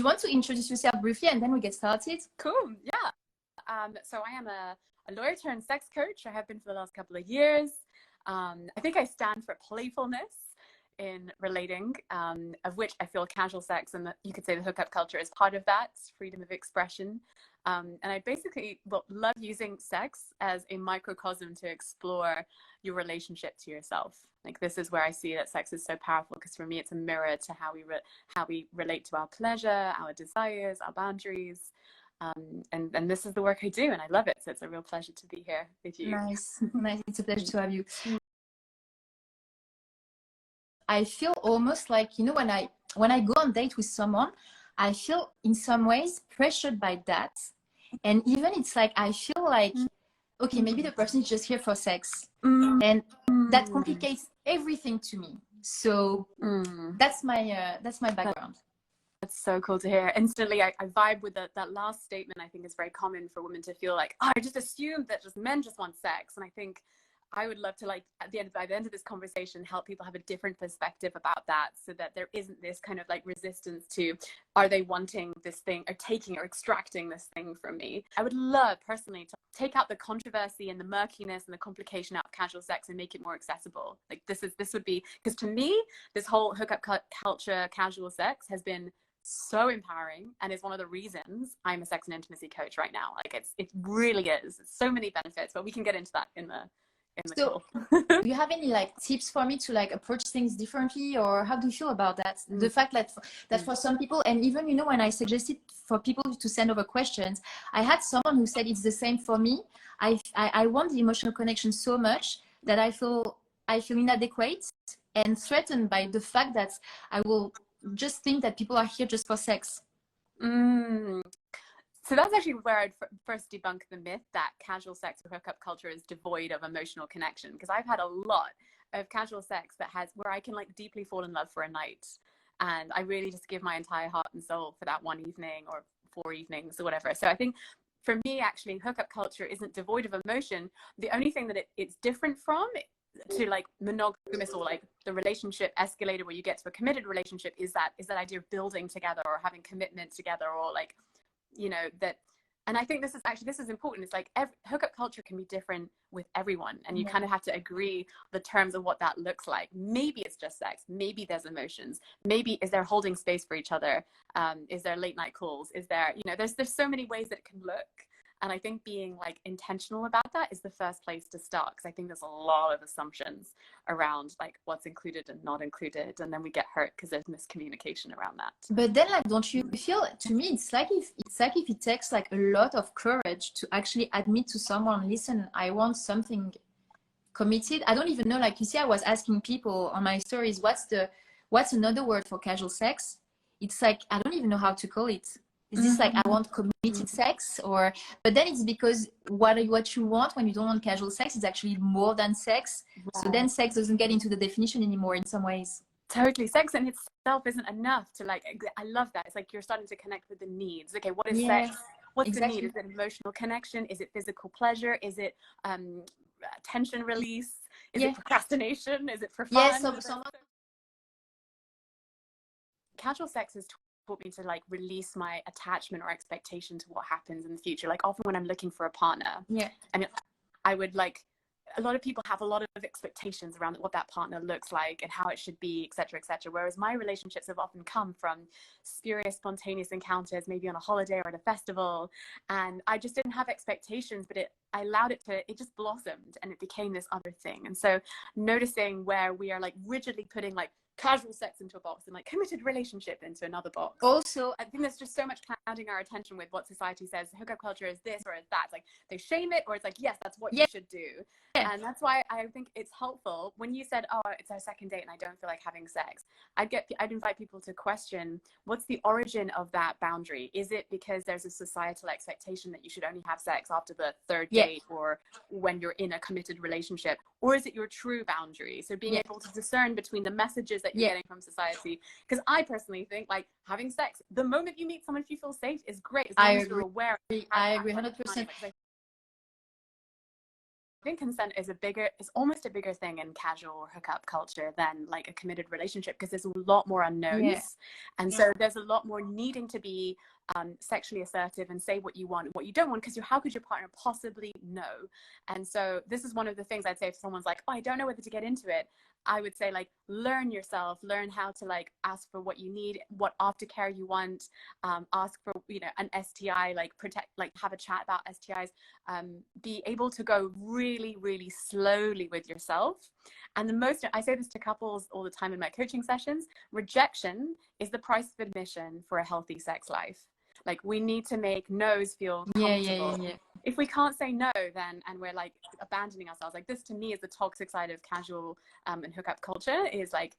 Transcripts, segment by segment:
you want to introduce yourself briefly and then we get started? Cool. Yeah. So I am a lawyer turned sex coach. I have been for the last couple of years. I think I stand for playfulness in relating, of which I feel casual sex and you could say the hookup culture is part of that, freedom of expression. And I basically love using sex as a microcosm to explore your relationship to yourself. Like, this is where I see that sex is so powerful, because for me it's a mirror to how we relate to our pleasure, our desires, our boundaries. And this is the work I do, and I love it. So it's a real pleasure to be here with you. Nice. It's a pleasure to have you. I feel almost like, you know, when I go on date with someone, I feel in some ways pressured by that. And even it's like, I feel like, okay, maybe the person is just here for sex. And that complicates everything to me. So that's my background. That's so cool to hear. Instantly, I vibe with that last statement. I think is very common for women to feel like, oh, I just assumed that men just want sex. And I think I would love to, like, by the end of this conversation, help people have a different perspective about that, so that there isn't this kind of like resistance to, are they wanting this thing or taking or extracting this thing from me? I would love personally to take out the controversy and the murkiness and the complication out of casual sex and make it more accessible. Like, this would be, because to me, this whole hookup culture, casual sex has been so empowering, and is one of the reasons I'm a sex and intimacy coach right now. Like, it really is. It's so many benefits, but we can get into that in the so do you have any like tips for me to like approach things differently, or how do you feel about that? The fact that for some people, and even, you know, when I suggested for people to send over questions, I had someone who said it's the same for me. I want the emotional connection so much that I feel inadequate and threatened by the fact that I will just think that people are here just for sex. So that's actually where I'd first debunk the myth that casual sex or hookup culture is devoid of emotional connection, because I've had a lot of casual sex where I can like deeply fall in love for a night, and I really just give my entire heart and soul for that one evening or 4 evenings or whatever. So I think for me, actually, hookup culture isn't devoid of emotion. The only thing that it's different from to like monogamous or like the relationship escalator where you get to a committed relationship is that idea of building together or having commitment together, or like, you know, that. And I think this is important. It's like hookup culture can be different with everyone, and you kind of have to agree the terms of what that looks like. Maybe it's just sex, maybe there's emotions, maybe is there holding space for each other, is there late night calls, is there, you know, there's so many ways that it can look. And I think being like intentional about that is the first place to start, because I think there's a lot of assumptions around like what's included and not included, and then we get hurt because there's miscommunication around that. But then, like, don't you feel, to me, it's like if it takes like a lot of courage to actually admit to someone, listen, I want something committed. I don't even know, like, you see, I was asking people on my stories, what's another word for casual sex? It's like, I don't even know how to call it. Is this like, I want committed sex? Or, but then it's because what you want when you don't want casual sex is actually more than sex. Yeah. So then sex doesn't get into the definition anymore in some ways. Totally. Sex in itself isn't enough to like, I love that. It's like you're starting to connect with the needs. Okay, what is sex? What's the need? Is it emotional connection? Is it physical pleasure? Is it tension release? Is it procrastination? Is it for fun? Casual sex is taught me to like release my attachment or expectation to what happens in the future. Like, often when I'm looking for a partner, and I would like, a lot of people have a lot of expectations around what that partner looks like and how it should be, etc., etc. Whereas my relationships have often come from spurious, spontaneous encounters, maybe on a holiday or at a festival, and I just didn't have expectations, but I allowed it just blossomed, and it became this other thing. And so noticing where we are like rigidly putting like casual sex into a box and like committed relationship into another box. Also, I think there's just so much clouding our attention with what society says hookup culture is this or is that. It's like they shame it, or it's like, yes, that's what you should do. And that's why I think it's helpful when you said, oh, it's our second date and I don't feel like having sex. I'd invite people to question, what's the origin of that boundary? Is it because there's a societal expectation that you should only have sex after the third date or when you're in a committed relationship? Or is it your true boundary? So being able to discern between the messages that you're getting from society. Because I personally think like having sex, the moment you meet someone, if you feel safe, is great. As long as you're aware. I agree 100%. think consent is almost a bigger thing in casual hookup culture than like a committed relationship, because there's a lot more unknowns. And so there's a lot more needing to be sexually assertive and say what you want and what you don't want, because how could your partner possibly know? And so this is one of the things I'd say if someone's like, oh, I don't know whether to get into it, I would say, like, learn yourself, learn how to like ask for what you need, what aftercare you want, ask for, you know, an STI, like protect, like have a chat about STIs, be able to go really, really slowly with yourself. And I say this to couples all the time in my coaching sessions, rejection is the price of admission for a healthy sex life. Like, we need to make no's feel comfortable. If we can't say no, then, and we're like abandoning ourselves, like this to me is the toxic side of casual and hookup culture, is like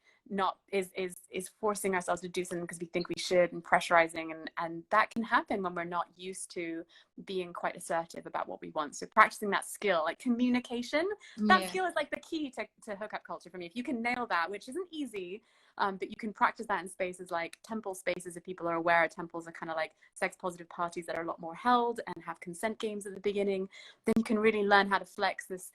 is forcing ourselves to do something because we think we should, and pressurizing, and that can happen when we're not used to being quite assertive about what we want. So practicing that skill, like communication, that skill is like the key to hookup culture for me. If you can nail that, which isn't easy, but you can practice that in spaces like temple spaces. If people are aware, temples are kind of like sex positive parties that are a lot more held and have consent games at the beginning. Then you can really learn how to flex this,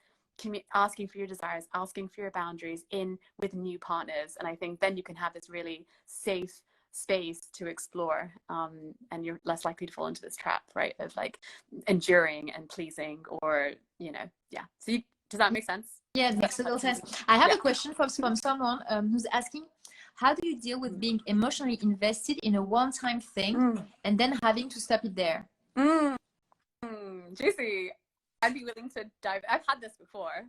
asking for your desires, asking for your boundaries in with new partners. And I think then you can have this really safe space to explore, and you're less likely to fall into this trap, right, of like enduring and pleasing, or, you know, so does that make sense? Yeah, it makes total sense. I have a question from someone who's asking, how do you deal with being emotionally invested in a one-time thing and then having to stop it there? Juicy. I'd be willing to dive. I've had this before.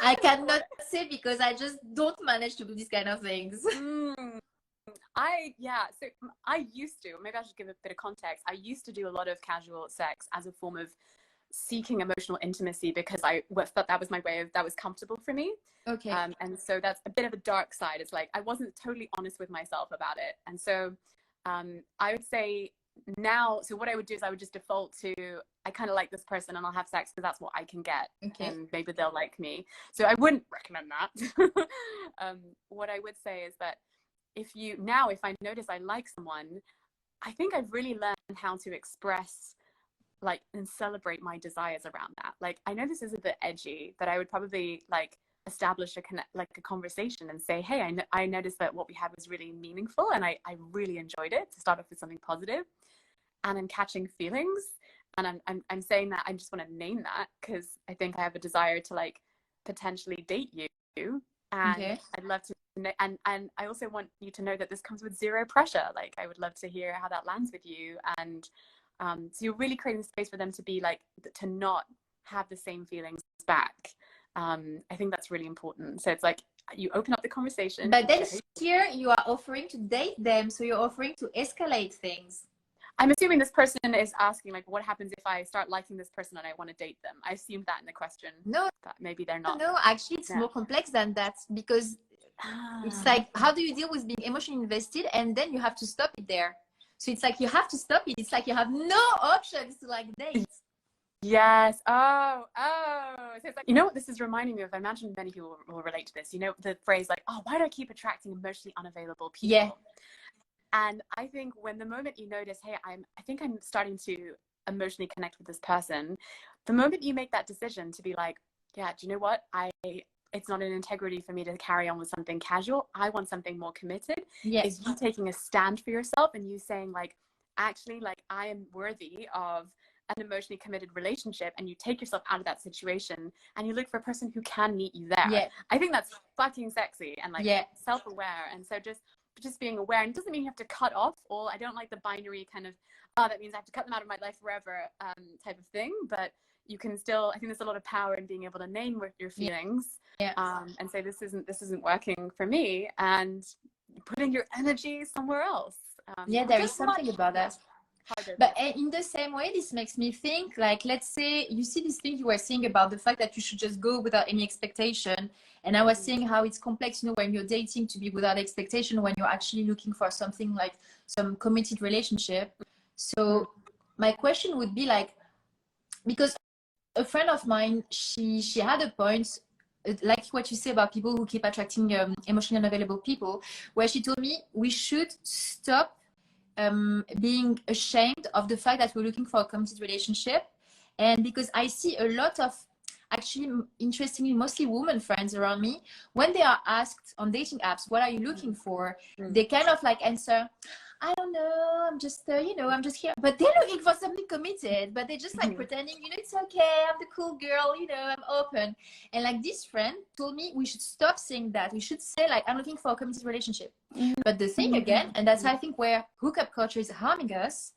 I cannot say, because I just don't manage to do these kind of things. So I used to, maybe I should give a bit of context. I used to do a lot of casual sex as a form of seeking emotional intimacy, because I thought that was my way of, that was comfortable for me. Okay. And so that's a bit of a dark side. It's like I wasn't totally honest with myself about it. And so I would say now, so what I would do is I would just default to, I kind of like this person and I'll have sex because that's what I can get. Okay. And maybe they'll like me. So I wouldn't recommend that. What I would say is that if I notice I like someone, I think I've really learned how to express like and celebrate my desires around that. Like, I know this is a bit edgy, but I would probably like establish a conversation and say, hey, I noticed that what we had was really meaningful and I really enjoyed it, to start off with something positive. And I'm catching feelings, and I'm saying that I just want to name that because I think I have a desire to like potentially date you, and okay. I'd love to know, and I also want you to know that this comes with zero pressure. Like, I would love to hear how that lands with you. And so you're really creating space for them to be like, to not have the same feelings back. I think that's really important. So it's like you open up the conversation. But then here you are offering to date them, so you're offering to escalate things. I'm assuming this person is asking, like, what happens if I start liking this person and I want to date them? I assumed that in the question. No, but maybe they're not. No, actually, it's more complex than that, because it's like, how do you deal with being emotionally invested and then you have to stop it there? So it's like you have to stop it. It's like you have no options to like date. Yes. Oh. So it's like, you know what this is reminding me of? I imagine many people will relate to this. You know, the phrase like, oh, why do I keep attracting emotionally unavailable people? Yeah. And I think when the moment you notice, hey, I think I'm starting to emotionally connect with this person, the moment you make that decision to be like, yeah, do you know what? It's not an integrity for me to carry on with something casual. I want something more committed. Yes. Is you taking a stand for yourself and you saying like, actually, like, I am worthy of an emotionally committed relationship, and you take yourself out of that situation and you look for a person who can meet you there. Yeah. I think that's fucking sexy and like self-aware. And so just being aware, and it doesn't mean you have to cut off all. I don't like the binary kind of, oh, that means I have to cut them out of my life forever type of thing. But you can still, I think there's a lot of power in being able to name your feelings, and say, this isn't working for me, and putting your energy somewhere else. There is something about that. But in the same way, this makes me think, like, let's say you see this thing you were saying about the fact that you should just go without any expectation. And I was saying how it's complex, you know, when you're dating, to be without expectation, when you're actually looking for something like some committed relationship. So my question would be like, because a friend of mine, she had a point, like what you say about people who keep attracting emotionally unavailable people, where she told me we should stop being ashamed of the fact that we're looking for a committed relationship. And because I see a lot of, actually, interestingly, mostly women friends around me, when they are asked on dating apps, what are you looking for? They kind of like answer, I don't know, I'm just, I'm just here. But they're looking for something committed, but they're just like pretending, it's okay, I'm the cool girl, I'm open. And like this friend told me we should stop saying that. We should say like, I'm looking for a committed relationship. But the thing again, and that's I think where hookup culture is harming us,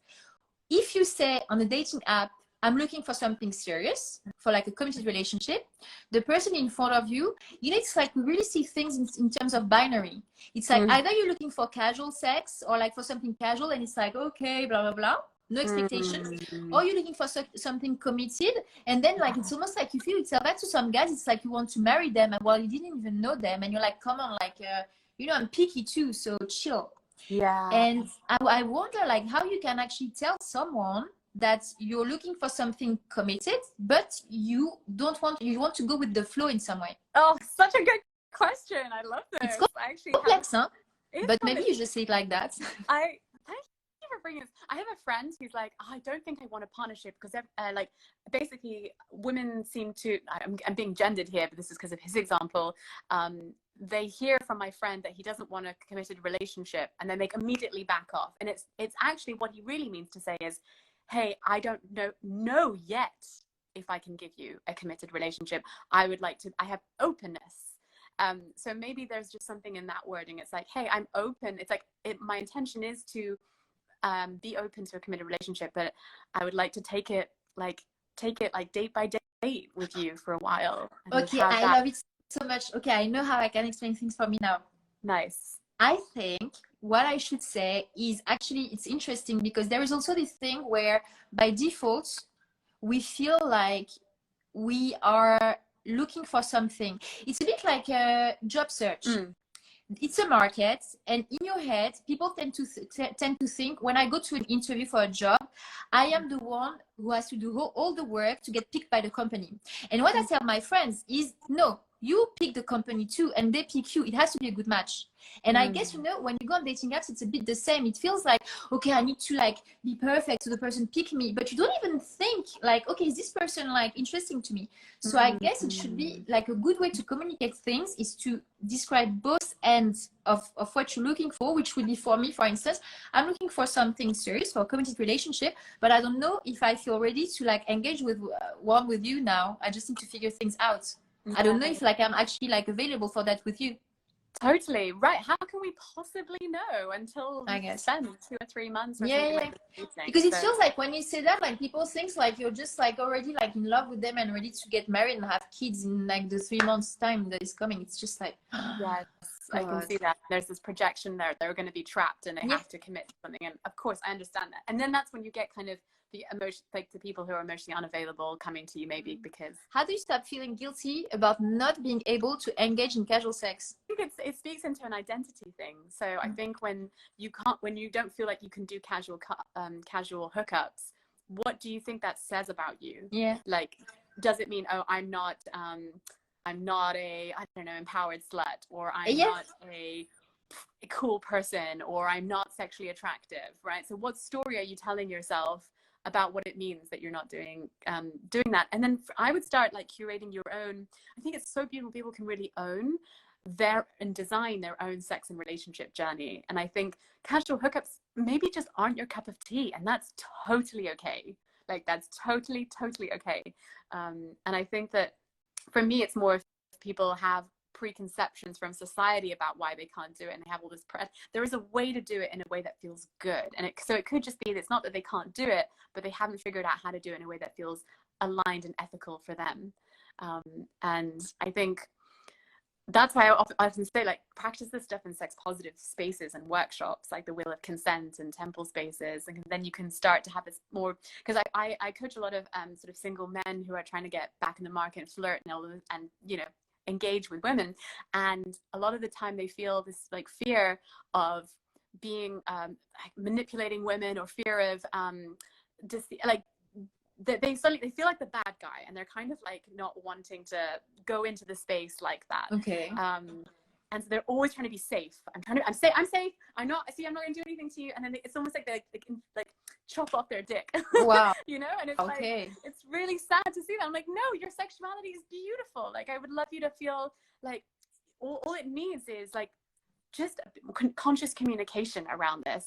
if you say on a dating app, I'm looking for something serious, for like a committed relationship, the person in front of you, it's like we really see things in terms of binary. It's like either you're looking for casual sex or like for something casual, and it's like, okay, blah, blah, blah, no expectations, or you're looking for something committed, and then like it's almost like you feel it's that to some guys, it's like you want to marry them, and well, you didn't even know them, and you're like, come on, like, I'm picky too, so chill. Yeah. And I wonder like how you can actually tell someone that you're looking for something committed, but you want to go with the flow in some way. Oh, such a good question. I love this. It's complex, huh? But maybe you just say it like that. Thank you for bringing this. I have a friend who's like, I don't think I want a partnership because like basically women seem to, I'm being gendered here, but this is because of his example. They hear from my friend that he doesn't want a committed relationship, and then they immediately back off. And it's actually what he really means to say is, hey, I don't know yet if I can give you a committed relationship. I have openness. So maybe there's just something in that wording. It's like, hey, I'm open. It's like, my intention is to be open to a committed relationship, but I would like to take it like date by date with you for a while. Okay, I love it so much. Okay, I know how I can explain things for me now. Nice. I think what I should say is actually, it's interesting because there is also this thing where by default, we feel like we are looking for something. It's a bit like a job search. It's a market, and in your head, people tend to think, when I go to an interview for a job, I am the one who has to do all the work to get picked by the company. And what I tell my friends is, no, you pick the company too, and they pick you. It has to be a good match. And I guess, when you go on dating apps, it's a bit the same. It feels like, okay, I need to like be perfect so the person pick me, but you don't even think like, okay, is this person like interesting to me? So I guess it should be like a good way to communicate things is to describe both ends of what you're looking for, which would be, for me, for instance, I'm looking for something serious, for a committed relationship, but I don't know if I feel ready to like engage with one with you now. I just need to figure things out. I don't know if like I'm actually like available for that with you. Totally right. How can we possibly know until we spend 2 or 3 months or something like that? Because it feels like when you say that, like people think like you're just like already like in love with them and ready to get married and have kids in like the 3 months time that is coming. It's just like, yes, I can see that. There's this projection there. They're going to be trapped and they have to commit to something. And of course, I understand that. And then that's when you get kind of the emotion, like the people who are emotionally unavailable coming to you, maybe because. How do you stop feeling guilty about not being able to engage in casual sex? I think it speaks into an identity thing. So I think when you don't feel like you can do casual hookups, what do you think that says about you? Yeah. Like, does it mean, oh, I'm not a, I don't know, empowered slut, or I'm not a cool person, or I'm not sexually attractive, right? So what story are you telling yourself about what it means that you're not doing that? And then I would start like curating your own. I think it's so beautiful. People can really own and design their own sex and relationship journey. And I think casual hookups maybe just aren't your cup of tea, and that's totally okay. Like that's totally okay. And I think that for me, it's more if people have preconceptions from society about why they can't do it, and they have all this there is a way to do it in a way that feels good. And so it could just be that it's not that they can't do it, but they haven't figured out how to do it in a way that feels aligned and ethical for them. And I think that's why I often say, like, practice this stuff in sex positive spaces and workshops, like the Wheel of Consent and temple spaces, and then you can start to have this more, because I coach a lot of sort of single men who are trying to get back in the market and flirt and engage with women, and a lot of the time they feel this like fear of being manipulating women, or fear of they feel like the bad guy, and they're kind of like not wanting to go into the space like that. Okay. And so they're always trying to be safe. I'm safe. I'm not going to do anything to you. And then it's almost like they like chop off their dick. Wow. You know, and it's Okay. like, it's really sad to see that. I'm like, no, your sexuality is beautiful. Like, I would love you to feel like all it needs is like just conscious communication around this,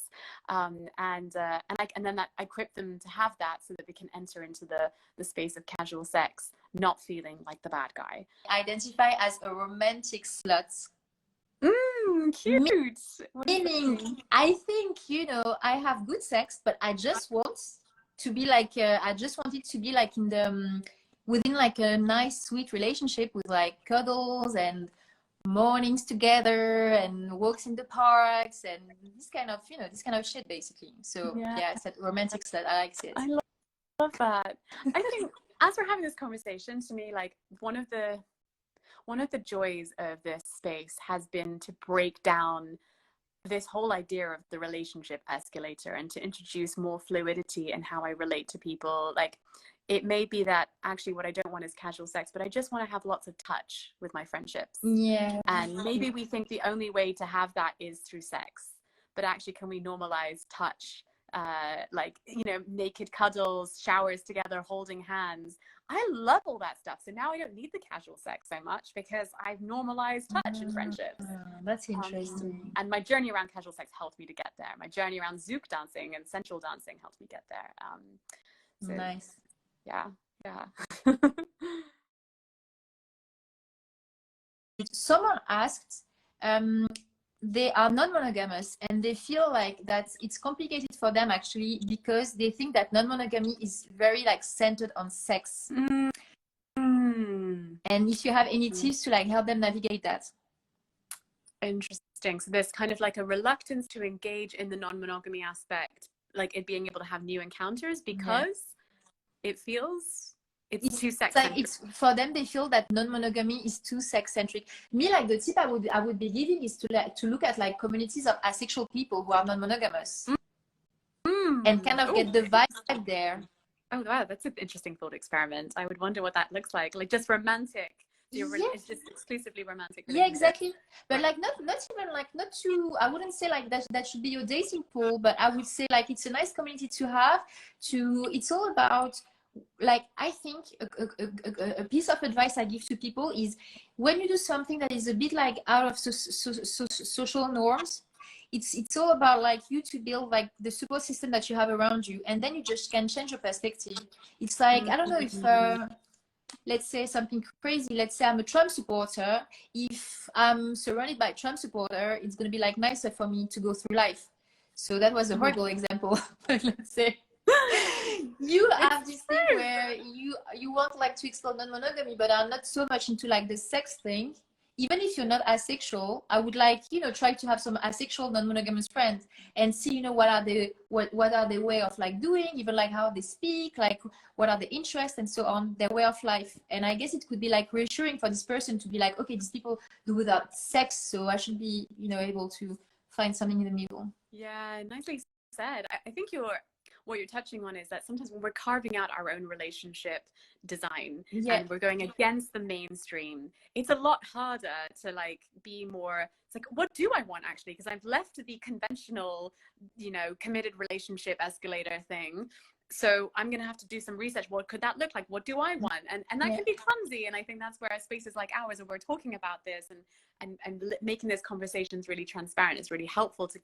and then that I equip them to have that so that they can enter into the space of casual sex not feeling like the bad guy. Identify as a romantic slut. Cute. Meaning, I think, you know, I have good sex, but I just want to be like, I just want it to be like in the, within like a nice, sweet relationship with like cuddles and mornings together and walks in the parks and this kind of, you know, this kind of shit basically. So yeah, I said romantic slut. I like it. I love that. I think as we're having this conversation, to me, like one of the joys of this space has been to break down this whole idea of the relationship escalator and to introduce more fluidity in how I relate to people. Like, it may be that actually what I don't want is casual sex, but I just want to have lots of touch with my friendships. Yeah. And maybe we think the only way to have that is through sex, but actually can we normalize touch, like, you know, naked cuddles, showers together, holding hands. I love all that stuff. So now I don't need the casual sex so much because I've normalized touch in friendships. That's interesting. And my journey around casual sex helped me to get there. My journey around zouk dancing and sensual dancing helped me get there. So, nice. Yeah. Someone asked, they are non-monogamous and they feel like that it's complicated for them actually because they think that non-monogamy is very like centered on sex. And if you have any tips to like help them navigate that. Interesting. So there's kind of like a reluctance to engage in the non-monogamy aspect, like it being able to have new encounters because it feels it's too sex-centric. Like it's for them, they feel that non-monogamy is too sex-centric. Me, like the tip I would be giving is to look at like communities of asexual people who are non-monogamous and kind of get the vibe there. Oh wow, that's an interesting thought experiment. I would wonder what that looks like just romantic. It's just exclusively romantic. Yeah, exactly. But like not even like not too, I wouldn't say like that should be your dating pool, but I would say like it's a nice community to have. It's all about, like, I think a piece of advice I give to people is when you do something that is a bit like out of social norms, it's all about like you to build like the support system that you have around you, and then you just can change your perspective. It's like, I don't know if let's say something crazy, let's say I'm a Trump supporter. If I'm surrounded by Trump supporter, it's going to be like nicer for me to go through life. So that was a horrible example. Let's say you have this thing where you want like to explore non-monogamy but are not so much into like the sex thing. Even if you're not asexual, I would like, you know, try to have some asexual non-monogamous friends and see, you know, what are the way of like doing, even like how they speak, like what are the interests and so on, their way of life. And I guess it could be like reassuring for this person to be like, okay, these people do without sex, so I should be, you know, able to find something in the middle. Yeah, nicely said. I think what you're touching on is that sometimes when we're carving out our own relationship design and we're going against the mainstream, it's a lot harder to like be more, it's like, what do I want actually? Because I've left the conventional, you know, committed relationship escalator thing. So I'm going to have to do some research. What could that look like? What do I want? And that can be clumsy. And I think that's where spaces like ours, and we're talking about this and making these conversations really transparent, is really helpful to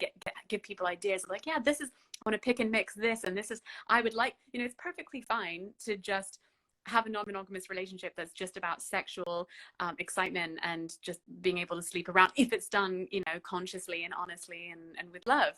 give people ideas of like, yeah, this is, I want to pick and mix this, and this is, I would like, you know, it's perfectly fine to just have a non-monogamous relationship that's just about sexual excitement and just being able to sleep around if it's done, you know, consciously and honestly and with love.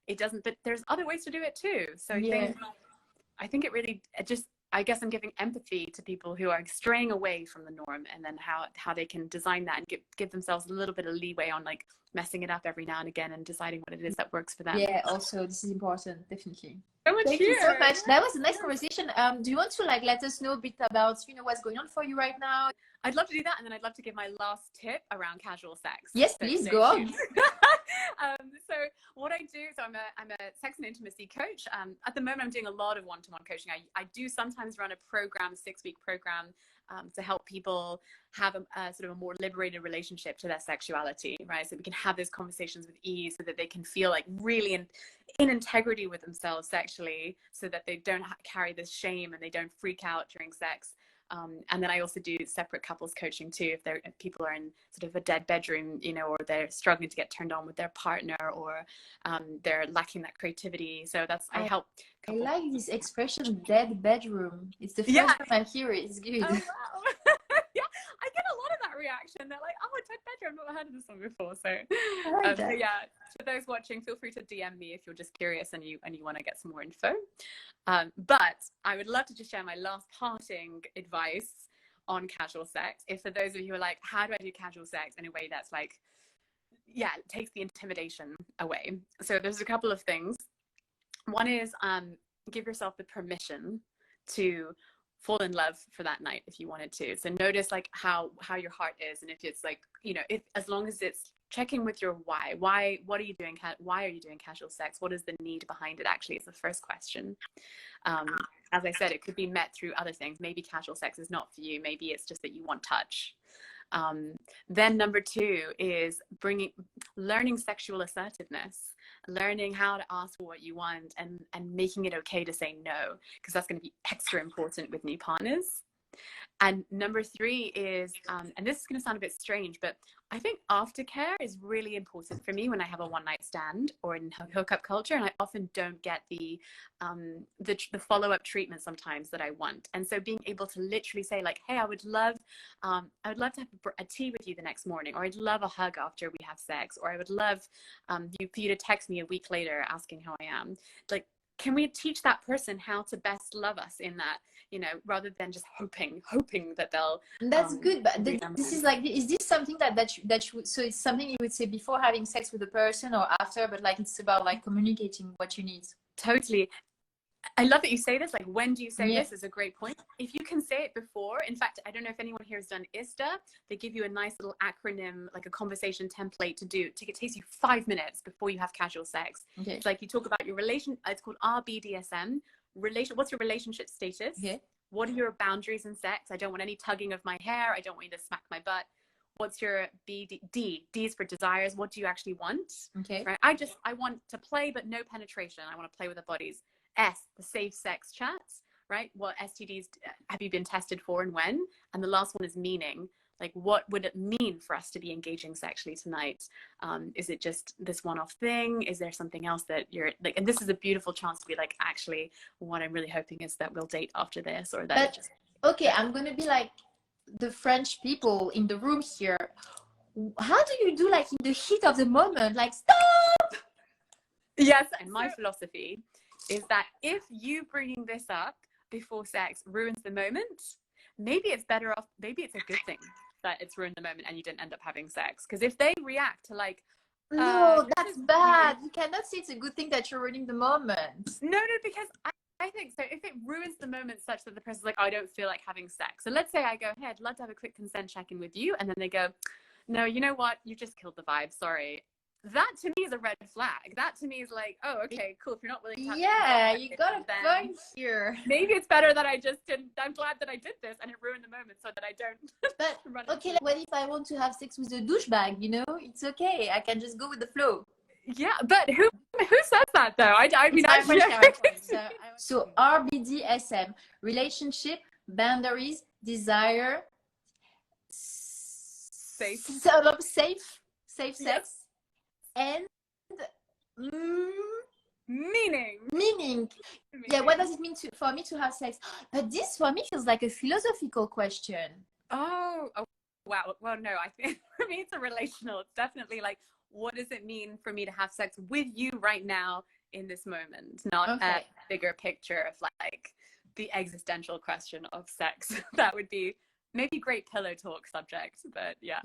It doesn't, but there's other ways to do it too. So I think it really just, I guess I'm giving empathy to people who are straying away from the norm, and then how they can design that and give themselves a little bit of leeway on like messing it up every now and again and deciding what it is that works for them. Yeah, also this is important, definitely. Thank you so much. That was a nice conversation. Do you want to like let us know a bit about, you know, what's going on for you right now? I'd love to do that, and then I'd love to give my last tip around casual sex. Yes, please go on. So what I do, so I'm a sex and intimacy coach. At the moment, I'm doing a lot of one-to-one coaching. I do sometimes run a program, 6-week program, to help people have a sort of a more liberated relationship to their sexuality, right? So we can have those conversations with ease, so that they can feel like really in integrity with themselves sexually, so that they don't carry this shame and they don't freak out during sex. And then I also do separate couples coaching too, if people are in sort of a dead bedroom, you know, or they're struggling to get turned on with their partner, or they're lacking that creativity. So I help couples. I like this expression, dead bedroom. It's the first time I hear it. It's good. Oh, wow. Yeah, I get a lot of that reaction. They're like, oh, a dead bedroom, I've never heard of this one before. So yeah, for those watching, feel free to DM me if you're just curious and you want to get some more info. But I would love to just share my last parting advice on casual sex. If for those of you who are like, how do I do casual sex in a way that's like, yeah, it takes the intimidation away. So there's a couple of things. One is give yourself the permission to fall in love for that night if you wanted to. So notice like how your heart is, and if it's like, you know, if as long as it's checking with your why, what are you doing, why are you doing casual sex, what is the need behind it actually, is the first question. As I said, it could be met through other things. Maybe casual sex is not for you, maybe it's just that you want touch. Then number 2 is learning sexual assertiveness, learning how to ask for what you want, and making it okay to say no, because that's going to be extra important with new partners. And number 3 is, and this is going to sound a bit strange, but I think aftercare is really important for me when I have a one-night stand or in hookup culture, and I often don't get the follow-up treatment sometimes that I want. And so being able to literally say like, hey, I would love to have a tea with you the next morning, or I'd love a hug after we have sex, or I would love for you to text me a week later asking how I am. Like, can we teach that person how to best love us in that, you know, rather than just hoping that they'll. That's good, but this is like, is this something that you, so it's something you would say before having sex with the person or after, but like it's about like communicating what you need? Totally. I love that you say this. Like, when do you say this is a great point. If you can say it before, in fact, I don't know if anyone here has done ISTA. They give you a nice little acronym, like a conversation template to do. It takes you 5 minutes before you have casual sex. Okay. It's like you talk about your relation. It's called RBDSM. What's your relationship status? Okay. What are your boundaries in sex? I don't want any tugging of my hair. I don't want you to smack my butt. What's your D is for desires. What do you actually want? Okay. Right. I want to play, but no penetration. I want to play with the bodies. S, the safe sex chats, right? What STDs have you been tested for and when? And the last one is meaning. Like, what would it mean for us to be engaging sexually tonight? Is it just this one-off thing? Is there something else that you're like, and this is a beautiful chance to be like, actually, what I'm really hoping is that we'll date after this, or that okay, I'm going to be like the French people in the room here. How do you do like in the heat of the moment? Like, stop! Yes, and my philosophy is that if you bringing this up before sex ruins the moment, maybe it's better off, maybe it's a good thing that it's ruined the moment and you didn't end up having sex. Because if they react to like, no, that's bad. You cannot say it's a good thing that you're ruining the moment. No, because I think so. If it ruins the moment such that the person's like, oh, I don't feel like having sex. So let's say I go, hey, I'd love to have a quick consent check-in with you. And then they go, no, you know what? You just killed the vibe. Sorry. That to me is a red flag. That to me is like, oh, okay, cool. If you're not willing to have you got a point here. Maybe it's better that I just didn't. I'm glad that I did this and it ruined the moment so that I don't. But okay, like, what if I want to have sex with a douchebag? You know, it's okay. I can just go with the flow. Yeah, but who says that though? I mean, so RBDSM: relationship, boundaries, desire, safe sex. And meaning. Yeah, what does it mean for me to have sex? But this for me feels like a philosophical question. Oh wow. Well, no, I think for me it's a relational. It's definitely like, what does it mean for me to have sex with you right now in this moment? Not a bigger picture of like the existential question of sex. That would be maybe great pillow talk subject, but yeah.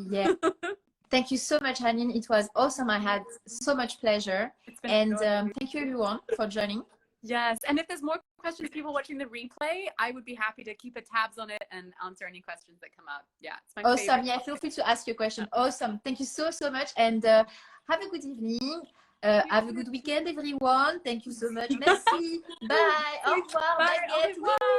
Thank you so much, Anine. It was awesome. I had so much pleasure. And thank you, everyone, for joining. Yes. And if there's more questions, people watching the replay, I would be happy to keep a tabs on it and answer any questions that come up. Yeah. It's my favorite. Yeah, feel free to ask your question. Awesome. Thank you so much. And Have a good evening. Have a good weekend, everyone. Thank you so much. Merci. Bye. Au revoir. Baguette.